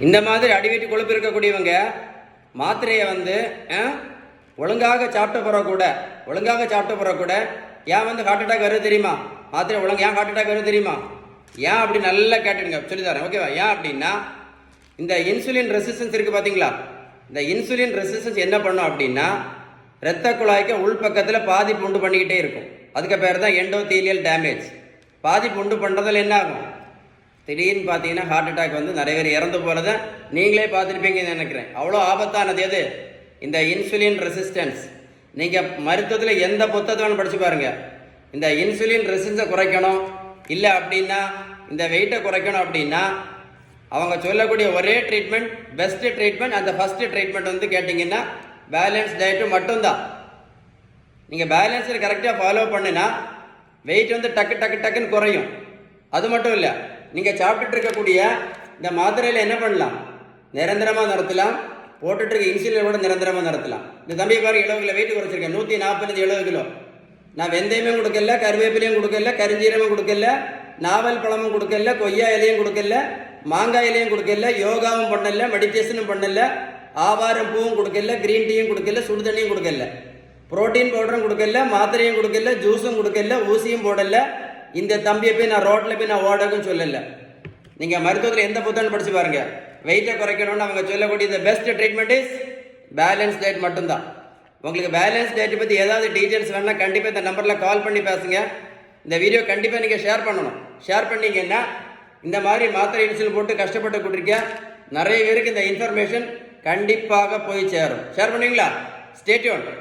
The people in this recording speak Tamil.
இந்த மாதிரி அடிவீட்டு கொழுப்பு இருக்கக்கூடியவங்க மாத்திரையை ஒழுங்காக சாப்பிட்ட பிறகு கூட ஏன் ஹார்ட் அட்டாக் வருது தெரியுமா? மாத்திரை ஒழுங்கு ஏன் ஹார்ட் அட்டாக் வருது தெரியுமா? ஏன் அப்படி நல்லா கேட்டுடுங்க, சொல்லித்தரேன், ஓகேவா? ஏன் அப்படின்னா, இந்த இன்சுலின் ரெசிஸ்டன்ஸ் இருக்குது பார்த்தீங்களா? இந்த இன்சுலின் ரெசிஸ்டன்ஸ் என்ன பண்ணும் அப்படின்னா, இரத்த குழாய்க்கு உள்பக்கத்தில் பாதிப்பு உண்டு பண்ணிக்கிட்டே இருக்கும். அதுக்கு பேர் தான் எண்டோதீலியல் டேமேஜ். பாதிப்பு உண்டு பண்ணுறதில் என்ன ஆகும்? திடீர்னு பார்த்தீங்கன்னா ஹார்ட் அட்டாக் நிறைய பேர் இறந்து போகிறத நீங்களே பார்த்துருப்பீங்கன்னு நினைக்கிறேன். அவ்வளோ ஆபத்தானது எது? இந்த இன்சுலின் ரெசிஸ்டன்ஸ். நீங்கள் மருத்துவத்தில் எந்த புத்தகத்தை படித்து பாருங்கள். இந்த இன்சுலின் ரெசிஸ்டன்ஸை குறைக்கணும், இல்லை அப்படின்னா இந்த வெயிட்டை குறைக்கணும் அப்படின்னா அவங்க சொல்லக்கூடிய ஒரே ட்ரீட்மெண்ட், பெஸ்ட்டு ட்ரீட்மெண்ட், அந்த ஃபஸ்ட்டு ட்ரீட்மெண்ட் கேட்டிங்கன்னா பேலன்ஸ் டயட்டு மட்டும்தான். நீங்கள் பேலன்ஸில் கரெக்டாக ஃபாலோ பண்ணினா வெயிட் டக்குன்னு குறையும். அது மட்டும் இல்லை, நீங்கள் சாப்பிட்டுட்டு இருக்கக்கூடிய இந்த மாத்திரையில் என்ன பண்ணலாம்? நிரந்தரமாக நிறுத்தலாம். போட்டுட்டு இருக்க இன்சுலின் கூட நிரந்தரமாக நிறுத்தலாம். இந்த தம்பியை பாருங்க, 70 கிலோ வெயிட் குறைச்சிருக்கேன். 140 70 கிலோ. நான் வெந்தயமும் கொடுக்கல, கருவேப்பிலையும் கொடுக்கல, கரிஞ்சீரமும் கொடுக்கல, நாவல் பழமும் கொடுக்கல, கொய்யா இலையும் கொடுக்கல, மாங்காய் இலையும் கொடுக்கல, யோகாவும் பண்ணல, மெடிடேஷனும் பண்ணல, ஆவாரம் பூவும் கொடுக்கல, கிரீன் டீயும் கொடுக்கல, சுடு தண்ணியும் கொடுக்கல, புரோட்டீன் பவுடரும் கொடுக்கல, மாத்திரையும் கொடுக்கல, ஜூஸும் கொடுக்கல, ஊசியும் போடல. இந்த தம்பியை போய் நான் ரோட்டில் போய் நான் ஓடக்கும் சொல்லலை. நீங்கள் மருத்துவத்தில் எந்த புத்தகம் படித்து பாருங்க, வெயிட்டை குறைக்கணும்னு அவங்க சொல்லக்கூடிய இந்த best treatment is balance diet மட்டும்தான். உங்களுக்கு பேலன்ஸ் டயட் பற்றி ஏதாவது டீட்டெயில்ஸ் வேணுன்னா கண்டிப்பாக இந்த நம்பரில் கால் பண்ணி பேசுங்க. இந்த வீடியோ கண்டிப்பாக நீங்கள் ஷேர் பண்ணணும். ஷேர் பண்ணிங்கன்னா இந்த மாதிரி மாத்திரை இன்சுலின் போட்டு கஷ்டப்பட்டு கொடுத்துருக்க நிறைய பேருக்கு இந்த இன்ஃபர்மேஷன் கண்டிப்பாக போய் சேரும். ஷேர் பண்ணுவீங்களா? Stay tuned.